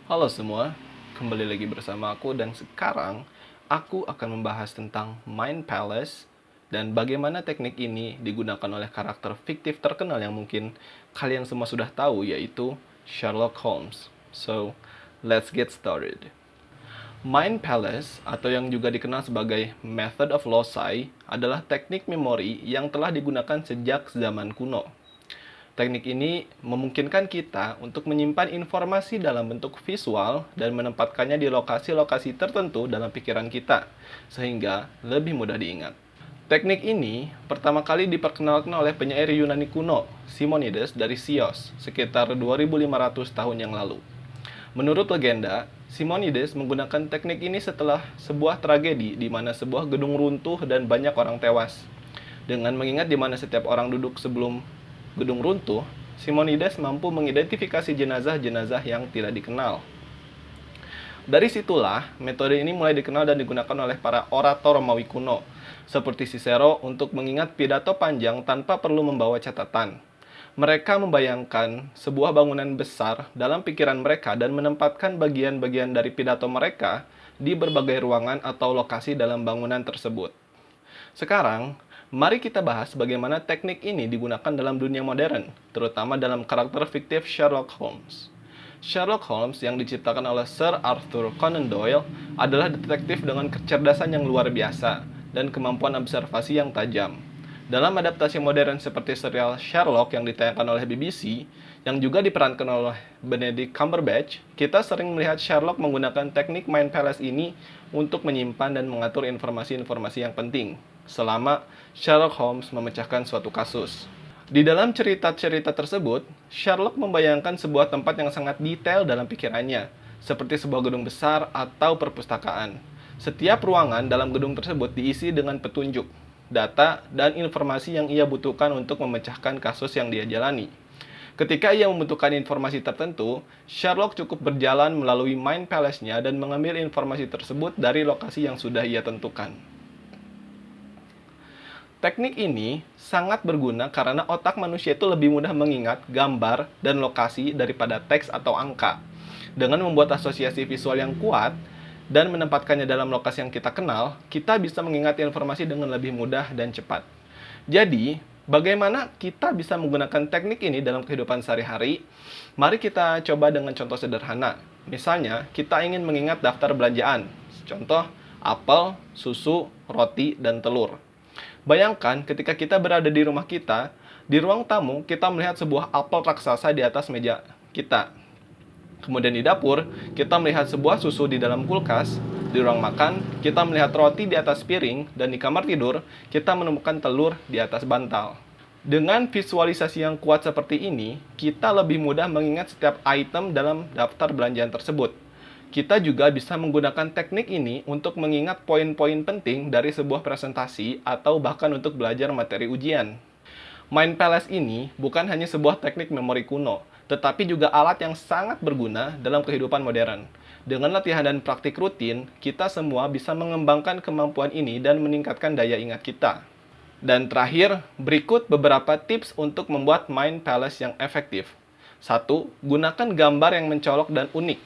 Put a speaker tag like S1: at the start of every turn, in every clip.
S1: Halo semua, kembali lagi bersama aku dan sekarang aku akan membahas tentang Mind Palace dan bagaimana teknik ini digunakan oleh karakter fiktif terkenal yang mungkin kalian semua sudah tahu, yaitu Sherlock Holmes. So, let's get started. Mind Palace atau yang juga dikenal sebagai Method of Loci adalah teknik memori yang telah digunakan sejak zaman kuno. Teknik ini memungkinkan kita untuk menyimpan informasi dalam bentuk visual dan menempatkannya di lokasi-lokasi tertentu dalam pikiran kita, sehingga lebih mudah diingat. Teknik ini pertama kali diperkenalkan oleh penyair Yunani kuno, Simonides dari Chios, sekitar 2500 tahun yang lalu. Menurut legenda, Simonides menggunakan teknik ini setelah sebuah tragedi di mana sebuah gedung runtuh dan banyak orang tewas. Dengan mengingat di mana setiap orang duduk sebelum gedung runtuh, Simonides mampu mengidentifikasi jenazah-jenazah yang tidak dikenal. Dari situlah, metode ini mulai dikenal dan digunakan oleh para orator Romawi kuno, seperti Cicero untuk mengingat pidato panjang tanpa perlu membawa catatan. Mereka membayangkan sebuah bangunan besar dalam pikiran mereka dan menempatkan bagian-bagian dari pidato mereka di berbagai ruangan atau lokasi dalam bangunan tersebut. Sekarang, mari kita bahas bagaimana teknik ini digunakan dalam dunia modern, terutama dalam karakter fiktif Sherlock Holmes. Sherlock Holmes yang diciptakan oleh Sir Arthur Conan Doyle adalah detektif dengan kecerdasan yang luar biasa dan kemampuan observasi yang tajam. Dalam adaptasi modern seperti serial Sherlock yang ditayangkan oleh BBC, yang juga diperankan oleh Benedict Cumberbatch, kita sering melihat Sherlock menggunakan teknik Mind Palace ini untuk menyimpan dan mengatur informasi-informasi yang penting, selama Sherlock Holmes memecahkan suatu kasus. Di dalam cerita-cerita tersebut, Sherlock membayangkan sebuah tempat yang sangat detail dalam pikirannya, seperti sebuah gedung besar atau perpustakaan. Setiap ruangan dalam gedung tersebut diisi dengan petunjuk, data, dan informasi yang ia butuhkan untuk memecahkan kasus yang dia jalani. Ketika ia membutuhkan informasi tertentu, Sherlock cukup berjalan melalui Mind Palace-nya dan mengambil informasi tersebut dari lokasi yang sudah ia tentukan. Teknik ini sangat berguna karena otak manusia itu lebih mudah mengingat gambar dan lokasi daripada teks atau angka. Dengan membuat asosiasi visual yang kuat dan menempatkannya dalam lokasi yang kita kenal, kita bisa mengingat informasi dengan lebih mudah dan cepat. Jadi, bagaimana kita bisa menggunakan teknik ini dalam kehidupan sehari-hari? Mari kita coba dengan contoh sederhana. Misalnya, kita ingin mengingat daftar belanjaan. Contoh, apel, susu, roti, dan telur. Bayangkan ketika kita berada di rumah kita, di ruang tamu kita melihat sebuah apel raksasa di atas meja kita. Kemudian di dapur, kita melihat sebuah susu di dalam kulkas. Di ruang makan, kita melihat roti di atas piring. Dan di kamar tidur, kita menemukan telur di atas bantal. Dengan visualisasi yang kuat seperti ini, kita lebih mudah mengingat setiap item dalam daftar belanjaan tersebut. Kita juga bisa menggunakan teknik ini untuk mengingat poin-poin penting dari sebuah presentasi atau bahkan untuk belajar materi ujian. Mind Palace ini bukan hanya sebuah teknik memori kuno, tetapi juga alat yang sangat berguna dalam kehidupan modern. Dengan latihan dan praktik rutin, kita semua bisa mengembangkan kemampuan ini dan meningkatkan daya ingat kita. Dan terakhir, berikut beberapa tips untuk membuat Mind Palace yang efektif. 1. Gunakan gambar yang mencolok dan unik.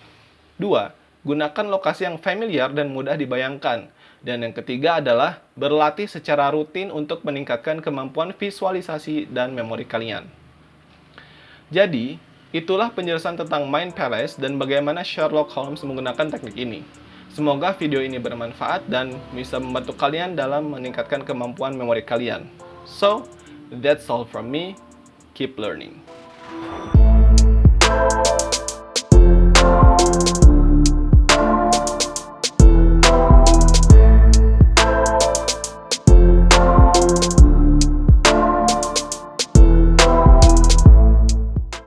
S1: 2. Gunakan lokasi yang familiar dan mudah dibayangkan. Dan yang ketiga adalah berlatih secara rutin untuk meningkatkan kemampuan visualisasi dan memori kalian. Jadi, itulah penjelasan tentang Mind Palace dan bagaimana Sherlock Holmes menggunakan teknik ini. Semoga video ini bermanfaat dan bisa membantu kalian dalam meningkatkan kemampuan memori kalian. So, that's all from me. Keep learning.